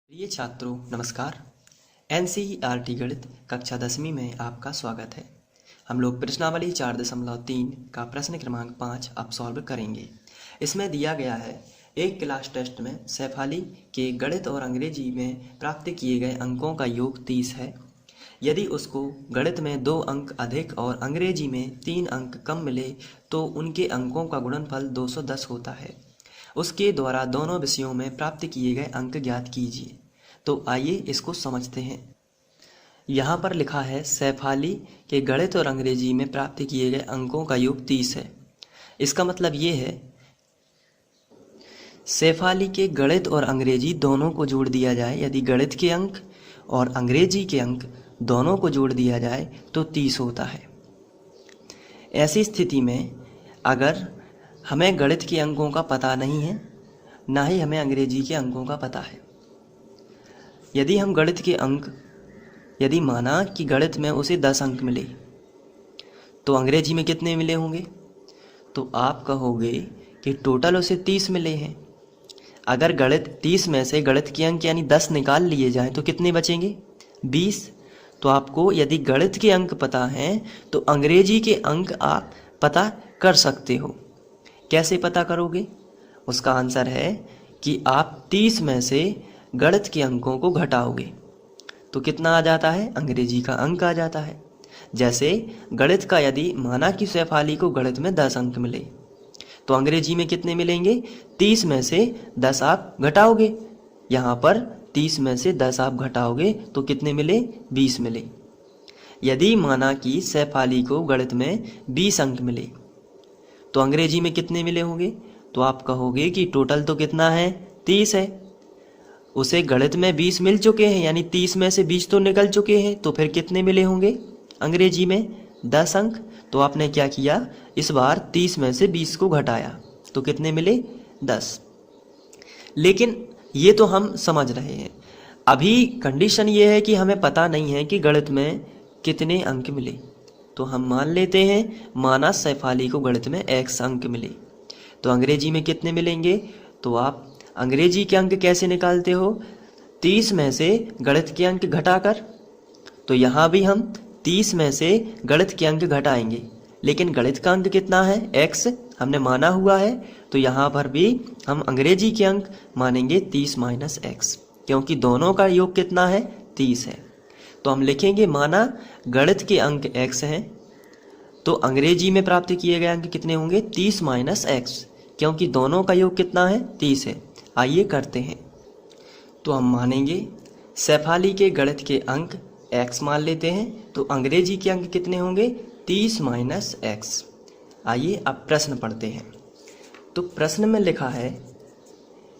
प्रिय छात्रों नमस्कार। एनसीईआरटी गणित कक्षा 10वीं में आपका स्वागत है। हम लोग प्रश्नावली 4.3 का प्रश्न क्रमांक 5 अब सॉल्व करेंगे। इसमें दिया गया है एक क्लास टेस्ट में सैफाली के गणित और अंग्रेजी में प्राप्त किए गए अंकों का योग 30 है। यदि उसको गणित में 2 अंक अधिक और अंग्रेजी में 3 अंक कम मिले तो उनके अंकों का गुणनफल 210 होता है। उसके द्वारा दोनों विषयों में प्राप्त किए गए अंक ज्ञात कीजिए। तो आइए इसको समझते हैं। यहाँ पर लिखा है सैफाली के गणित और अंग्रेजी में प्राप्त किए गए अंकों का योग 30 है। इसका मतलब ये है सैफाली के गणित और अंग्रेजी दोनों को जोड़ दिया जाए। यदि गणित के अंक और अंग्रेजी के अंक दोनों को जोड़ दिया जाए तो 30 होता है। ऐसी स्थिति में अगर हमें गणित के अंकों का पता नहीं है, ना ही हमें अंग्रेजी के अंकों का पता है, यदि हम गणित के अंक यदि माना कि गणित में उसे 10 अंक मिले तो अंग्रेजी में कितने मिले होंगे? तो आप कहोगे कि टोटल उसे 30 मिले हैं। अगर गणित 30 में से गणित के अंक यानी 10 निकाल लिए जाएं तो कितने बचेंगे? 20। तो आपको यदि गणित के अंक पता हैं तो अंग्रेजी के अंक आप पता कर सकते हो। कैसे पता करोगे? उसका आंसर है कि आप 30 में से गणित के अंकों को घटाओगे तो कितना आ जाता है? अंग्रेजी का अंक आ जाता है। जैसे गणित का यदि माना कि सैफाली को गणित में 10 अंक मिले तो अंग्रेजी में कितने मिलेंगे? 30 में से 10 आप घटाओगे। यहाँ पर 30 में से 10 आप घटाओगे तो कितने मिले? 20 मिले। यदि माना कि सैफाली को गणित में 20 अंक मिले तो अंग्रेजी में कितने मिले होंगे? तो आप कहोगे कि टोटल तो कितना है? 30 है। उसे गणित में 20 मिल चुके हैं यानी 30 में से 20 तो निकल चुके हैं, तो फिर कितने मिले होंगे? अंग्रेजी में 10 अंक। तो आपने क्या किया? इस बार 30 में से 20 को घटाया तो कितने मिले? 10। लेकिन ये तो हम समझ रहे हैं। अभी कंडीशन ये है कि हमें पता नहीं है कि गणित में कितने अंक मिले। तो हम मान लेते हैं माना सैफाली को गणित में x अंक मिले तो अंग्रेजी में कितने मिलेंगे? तो आप अंग्रेजी के अंक कैसे निकालते हो? 30 में से गणित के अंक घटाकर। तो यहाँ भी हम 30 में से गणित के अंक घटाएंगे, लेकिन गणित का अंक कितना है? x हमने माना हुआ है, तो यहाँ पर भी हम अंग्रेजी के अंक मानेंगे 30 माइनस x, क्योंकि दोनों का योग कितना है? 30 है। तो हम लिखेंगे माना गणित के अंक x हैं तो अंग्रेजी में प्राप्त किए गए अंक कितने होंगे? 30 माइनस x, क्योंकि दोनों का योग कितना है? 30 है। आइए करते हैं। तो हम मानेंगे सैफाली के गणित के अंक x मान लेते हैं तो अंग्रेजी के अंक कितने होंगे? 30 माइनस x। आइए अब प्रश्न पढ़ते हैं। तो प्रश्न में लिखा है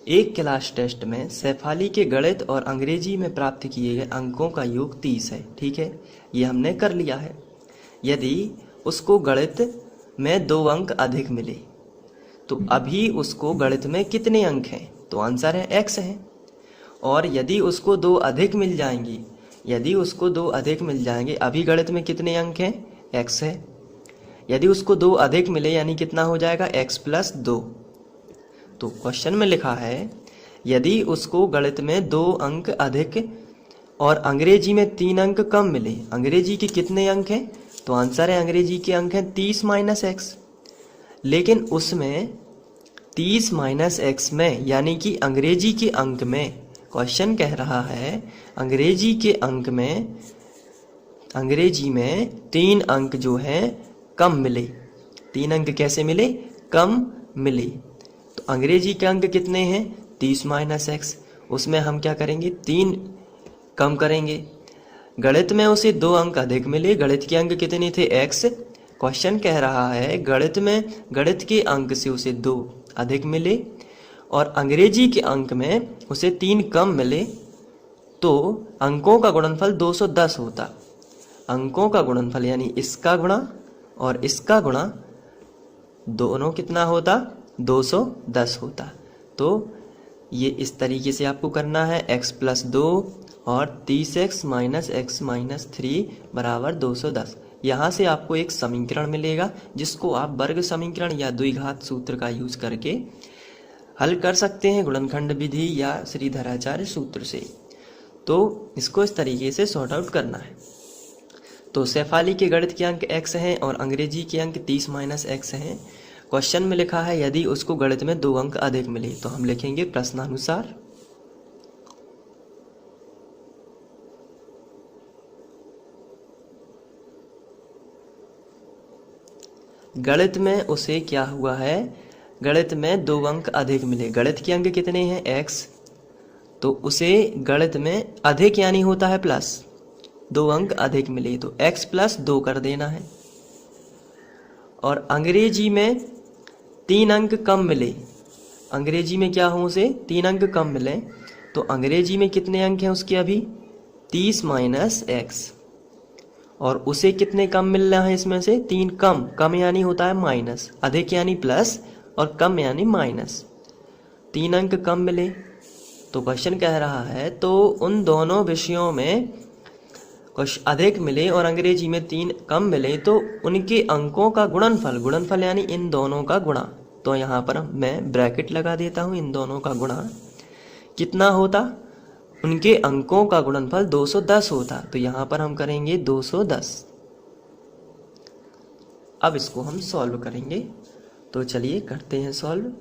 एक क्लास टेस्ट में सैफाली के गणित और अंग्रेजी में प्राप्त किए गए अंकों का योग 30 है। ठीक है, ये हमने कर लिया है। यदि उसको गणित में 2 अंक अधिक मिले तो अभी उसको गणित में कितने अंक हैं? तो आंसर है x है। और यदि उसको 2 अधिक मिल जाएंगी, यदि उसको 2 अधिक मिल जाएंगे, अभी गणित में कितने अंक हैं? x है। यदि उसको 2 अधिक मिले यानी कितना हो जाएगा? x plus 2। तो क्वेश्चन में लिखा है यदि उसको गणित में 2 अंक अधिक और अंग्रेजी में 3 अंक कम मिले, अंग्रेजी के कितने अंक हैं? तो आंसर है अंग्रेजी के अंक हैं 30 माइनस x। लेकिन उसमें 30 माइनस x में यानी कि अंग्रेजी के अंक में, क्वेश्चन कह रहा है अंग्रेजी के अंक में, अंग्रेजी में 3 अंक जो हैं कम मिले। 3 अंक कैसे मिले? कम मिले। तो अंग्रेजी के अंक कितने हैं? 30 माइनस x। उसमें हम क्या करेंगे? 3 कम करेंगे। गणित में उसे 2 अंक अधिक मिले, गणित के अंक कितने थे? x। क्वेश्चन कह रहा है गणित में गणित के अंक से उसे 2 अधिक मिले और अंग्रेजी के अंक में उसे 3 कम मिले, तो अंकों का गुणनफल 210 होता। अंकों का गुणनफल यानी इसका गुणा और इसका गुणा दोनों कितना होता? 210 होता। तो ये इस तरीके से आपको करना है। x प्लस 2 और 30x माइनस x माइनस 3 बराबर 210। यहाँ से आपको एक समीकरण मिलेगा जिसको आप वर्ग समीकरण या द्विघात सूत्र का यूज करके हल कर सकते हैं गुणनखंड विधि या श्रीधराचार्य सूत्र से। तो इसको इस तरीके से सॉर्ट आउट करना है। तो शेफाली के गणित के अंक x हैं और अंग्रेजी के अंक 30 माइनस x हैं। क्वेश्चन में लिखा है यदि उसको गणित में 2 अंक अधिक मिले, तो हम लिखेंगे प्रश्नानुसार गणित में उसे क्या हुआ है, गणित में 2 अंक अधिक मिले। गणित के अंक कितने हैं x, तो उसे गणित में अधिक यानी होता है प्लस, 2 अंक अधिक मिले तो x प्लस 2 कर देना है। और अंग्रेजी में 3 अंक कम मिले, अंग्रेजी में क्या हो उसे 3 अंक कम मिले, तो अंग्रेजी में कितने अंक हैं उसके अभी 30 माइनस x, और उसे कितने कम मिल रहा है इसमें से 3 कम, कम यानी होता है माइनस, अधिक यानी प्लस और कम यानी माइनस। 3 अंक कम मिले तो क्वेश्चन कह रहा है तो उन दोनों विषयों में कुछ अधिक मिले और अंग्रेजी में 3 कम मिले तो उनके अंकों का गुणनफल, गुणनफल यानी इन दोनों का गुणा, तो यहाँ पर मैं ब्रैकेट लगा देता हूँ, इन दोनों का गुणा कितना होता, उनके अंकों का गुणनफल 210 होता। तो यहाँ पर हम करेंगे 210। अब इसको हम सॉल्व करेंगे, तो चलिए करते हैं सॉल्व।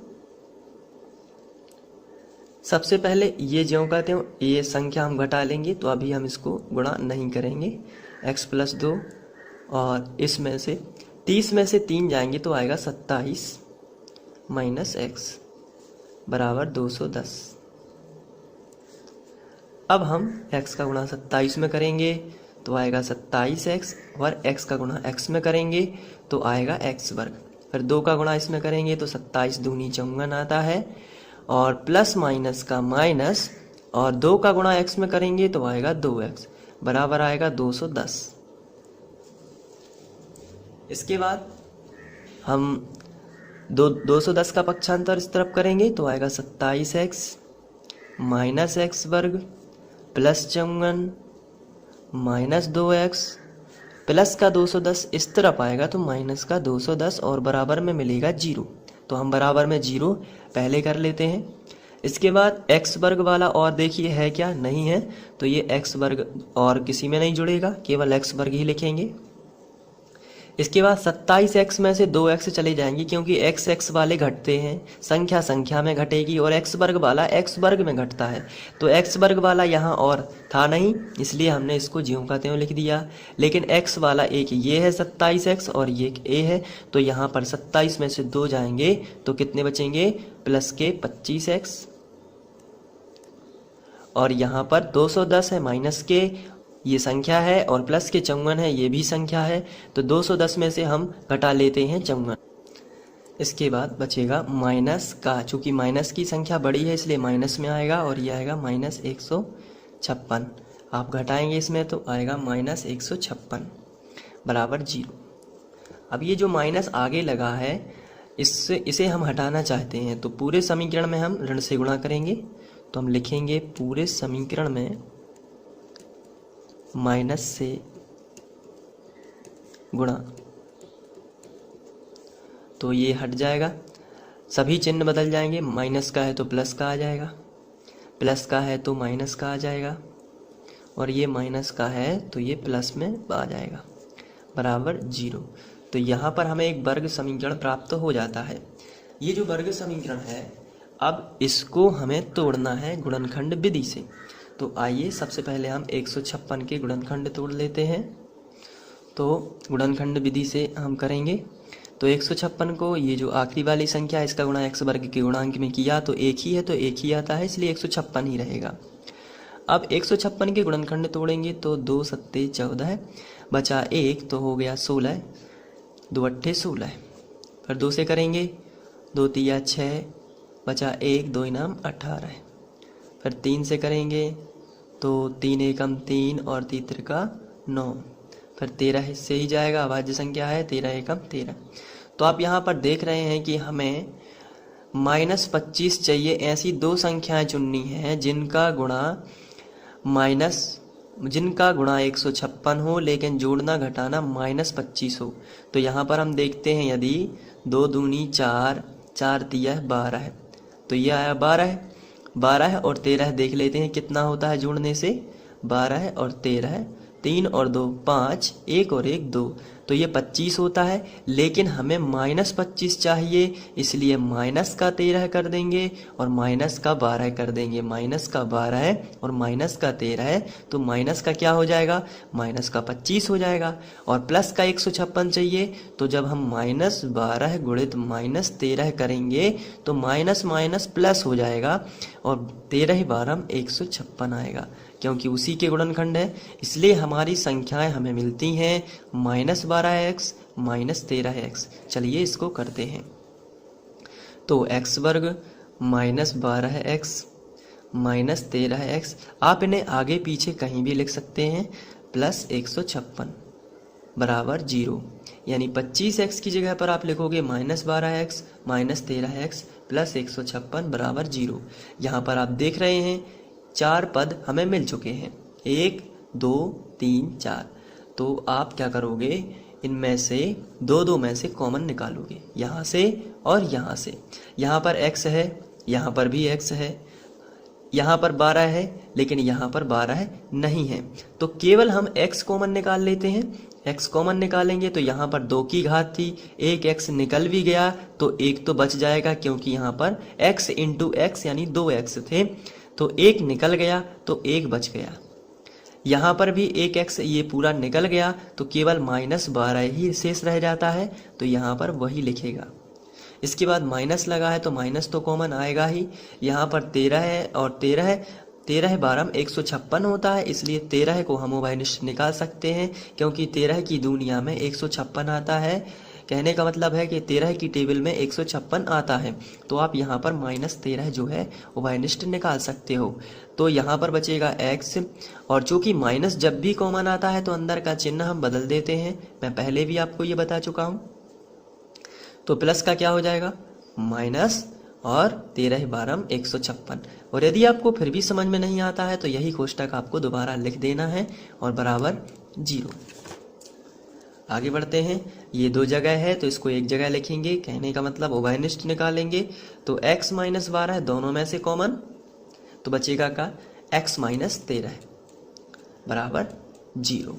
सबसे पहले ये ज्यों कहते हो ये संख्या हम घटा लेंगे, तो अभी हम इसको गुणा नहीं करेंगे। x प्लस 2 और इसमें से 30 में से 3 जाएंगे तो आएगा 27 माइनस x बराबर 210। अब हम x का गुणा 27 में करेंगे तो आएगा 27x, और x का गुणा x में करेंगे तो आएगा x वर्ग। फिर 2 का गुणा इसमें करेंगे तो 27 दूनी 54 आता है, और प्लस माइनस का माइनस, और 2 का गुणा x में करेंगे तो आएगा 2x बराबर आएगा 210। इसके बाद हम 210 का पक्षांतर इस तरफ करेंगे तो आएगा 27x माइनस x वर्ग प्लस 54 माइनस 2x, प्लस का 210 इस तरफ आएगा तो माइनस का 210, और बराबर में मिलेगा 0। तो हम बराबर में 0 पहले कर लेते हैं। इसके बाद x वर्ग वाला और देखिए है क्या, नहीं है, तो ये x वर्ग और किसी में नहीं जुड़ेगा, केवल x वर्ग ही लिखेंगे। इसके बाद 27x में से 2x चले जाएंगे क्योंकि x वाले घटते हैं, संख्या संख्या में घटेगी, और x वर्ग वाला x वर्ग में घटता है। तो x वर्ग वाला यहाँ और था नहीं, इसलिए हमने इसको ज्यों का त्यों लिख दिया। लेकिन x वाला एक ये है 27x और ये एक a है, तो यहाँ पर 27 में से 2 जाएंगे तो कितने बचेंगे, प्लस के 25x, और यहाँ पर 210 है माइनस के ये संख्या है, और प्लस के 54 है ये भी संख्या है, तो 210 में से हम घटा लेते हैं 54। इसके बाद बचेगा माइनस का, चूंकि माइनस की संख्या बड़ी है इसलिए माइनस में आएगा, और ये आएगा माइनस 156। आप घटाएंगे इसमें तो आएगा माइनस 156 बराबर 0। अब ये जो माइनस आगे लगा है इसे हम हटाना चाहते हैं, तो पूरे समीकरण में हम ऋण से गुणा करेंगे। तो हम लिखेंगे पूरे समीकरण में माइनस से गुणा, तो ये हट जाएगा, सभी चिन्ह बदल जाएंगे, माइनस का है तो प्लस का आ जाएगा, प्लस का है तो माइनस का आ जाएगा, और ये माइनस का है तो ये प्लस में आ जाएगा बराबर 0। तो यहाँ पर हमें एक वर्ग समीकरण प्राप्त हो जाता है। ये जो वर्ग समीकरण है अब इसको हमें तोड़ना है गुणनखंड विधि से। तो आइए सबसे पहले हम 156 के गुणनखंड तोड़ लेते हैं। तो गुणनखंड विधि से हम करेंगे, तो 156 को ये जो आखिरी वाली संख्या है इसका गुणा x वर्ग के गुणांक में किया तो एक ही है तो एक ही आता है, इसलिए 156 ही रहेगा। अब 156 के गुणनखंड तोड़ेंगे तो 2 सत्ते 14 बचा 1 तो हो गया 16, 2 अट्ठे 16, फिर 2 से करेंगे 2 तिया 6 बचा 1 2 इनाम 18, फिर 3 से करेंगे तो 3 एकम 3 और 3 त्रिका 9, फिर 13 हिस्से ही जाएगा, अभाज्य संख्या है 13 एकम 13। तो आप यहाँ पर देख रहे हैं कि हमें -25 चाहिए। ऐसी 2 संख्याएं चुननी हैं जिनका गुणा 156 हो लेकिन जोड़ना घटाना -25 हो। तो यहाँ पर हम देखते हैं यदि 2 दूनी 4, 4 तिया 12 है, तो ये आया 12। 12 और 13 देख लेते हैं कितना होता है जोड़ने से। 12 और 13, 3 और 2 5, 1 और 1 2, तो ये 25 होता है। लेकिन हमें -25 चाहिए, इसलिए माइनस का 13 कर देंगे और माइनस का 12 कर देंगे। माइनस का 12 और माइनस का 13, तो माइनस का क्या हो जाएगा, माइनस का 25 हो जाएगा। और प्लस का 156 चाहिए, तो जब हम -12 गुणित -13 करेंगे तो माइनस माइनस प्लस हो जाएगा और 13 12 156 आएगा, क्योंकि उसी के गुणनखंड है। इसलिए हमारी संख्याएं हमें मिलती हैं -12x -13x। चलिए इसको करते हैं। तो x वर्ग -12x -13x, आप इन्हें आगे पीछे कहीं भी लिख सकते हैं, प्लस 156 बराबर 0। यानी 25x की जगह पर आप लिखोगे -12x -13x प्लस 156 बराबर 0। यहाँ पर आप देख रहे हैं 4 पद हमें मिल चुके हैं, 1 2 3 4। तो आप क्या करोगे, इनमें से दो में से कॉमन निकालोगे, यहाँ से और यहाँ से। यहाँ पर x है, यहाँ पर भी x है, यहाँ पर 12 है, लेकिन यहाँ पर 12 नहीं है, तो केवल हम x कॉमन निकाल लेते हैं। x कॉमन निकालेंगे तो यहाँ पर 2 की घात थी, एक x निकल भी गया तो एक तो बच जाएगा, क्योंकि यहाँ पर x इंटू x यानी 2x थे, तो एक निकल गया तो एक बच गया। यहाँ पर भी एक x ये पूरा निकल गया तो केवल -12 ही शेष रह जाता है, तो यहाँ पर वही लिखेगा। इसके बाद माइनस लगा है तो माइनस तो कॉमन आएगा ही। यहाँ पर 13 है और 13 12 156 होता है, इसलिए 13 को हम उभयनिष्ठ निकाल सकते हैं, क्योंकि 13 की दुनिया में 156 आता है। कहने का मतलब है कि 13 की टेबल में 156 आता है, तो आप यहाँ पर -13 जो है उभयनिष्ठ निकाल सकते हो। तो यहाँ पर बचेगा x, और चूंकि माइनस जब भी कॉमन आता है तो अंदर का चिन्ह हम बदल देते हैं, मैं पहले भी आपको ये बता चुका हूँ। तो प्लस का क्या हो जाएगा, माइनस और 13 12 156। और यदि आपको फिर भी समझ में नहीं आता है तो यही कोष्टक आपको दोबारा लिख देना है और बराबर 0। आगे बढ़ते हैं, ये 2 जगह है तो इसको एक जगह लिखेंगे, कहने का मतलब उभयनिष्ठ निकालेंगे। तो x -12 दोनों में से कॉमन, तो बचेगा का x -13 बराबर 0।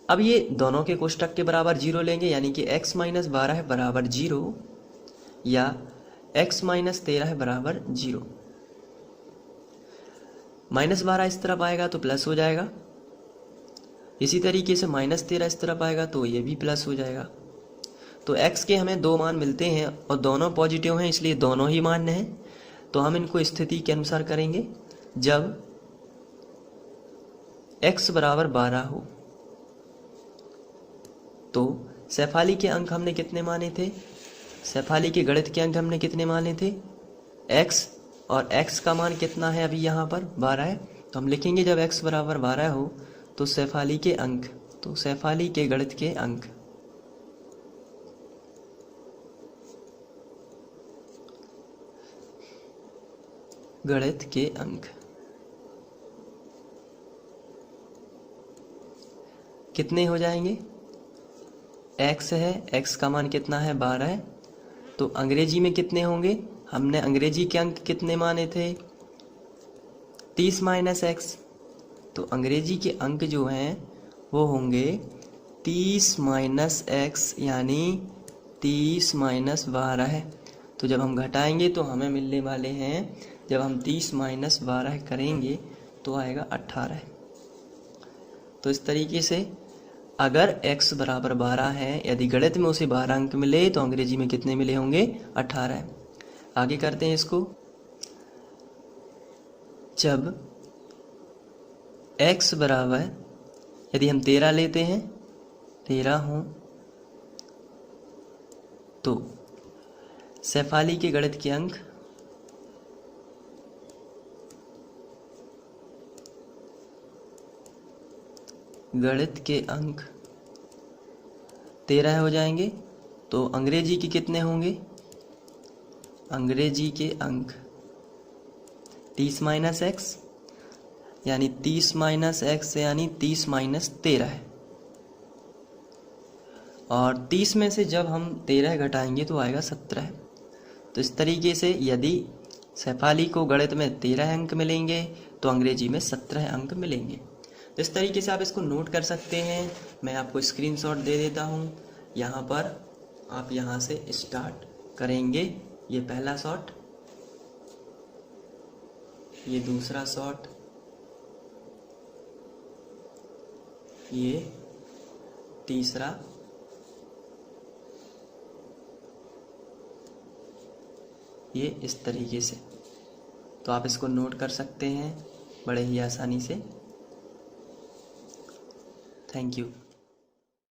अब ये दोनों के कोष्टक के बराबर 0 लेंगे, यानी कि x -12 बराबर 0 या x -13 बराबर 0। -12 इस तरफ आएगा तो प्लस हो जाएगा, इसी तरीके से -13 इस तरफ आएगा तो ये भी प्लस हो जाएगा। तो x के हमें 2 मान मिलते हैं और दोनों पॉजिटिव हैं, इसलिए दोनों ही मान्य हैं। तो हम इनको स्थिति के अनुसार करेंगे। जब x बराबर 12 हो तो शेफाली के अंक हमने कितने माने थे, शेफाली के गणित के अंक हमने कितने माने थे, x, और x का मान कितना है, अभी यहाँ पर 12 है, तो हम लिखेंगे जब x बराबर 12 हो तो शेफाली के अंक, तो शेफाली के गणित के अंक कितने हो जाएंगे, x है, x का मान कितना है 12, तो अंग्रेजी में कितने होंगे, हमने अंग्रेजी के अंक कितने माने थे 30 -x, तो अंग्रेजी के अंक जो हैं वो होंगे 30 -x यानी 30 -12। तो जब हम घटाएंगे तो हमें मिलने वाले हैं, जब हम 30 -12 करेंगे तो आएगा 18। तो इस तरीके से अगर x बराबर 12 है, यदि गणित में उसे 12 अंक मिले तो अंग्रेजी में कितने मिले होंगे 18। आगे करते हैं इसको। जब x बराबर, यदि हम 13 लेते हैं, 13 हो तो शेफाली के गणित के अंक गणित के अंक 13 हो जाएंगे, तो अंग्रेजी के कितने होंगे, अंग्रेजी के अंक 30 -x यानी 30 -x यानी 30 -13, और 30 में से जब हम 13 घटाएंगे तो आएगा 17। तो इस तरीके से यदि शेफाली को गणित में 13 अंक मिलेंगे तो अंग्रेजी में 17 अंक मिलेंगे। तो इस तरीके से आप इसको नोट कर सकते हैं। मैं आपको स्क्रीनशॉट दे देता हूँ। यहाँ पर आप यहाँ से स्टार्ट करेंगे। ये पहला शॉट, ये दूसरा शॉट, ये तीसरा, ये इस तरीके से। तो आप इसको नोट कर सकते हैं बड़े ही आसानी से। Thank you.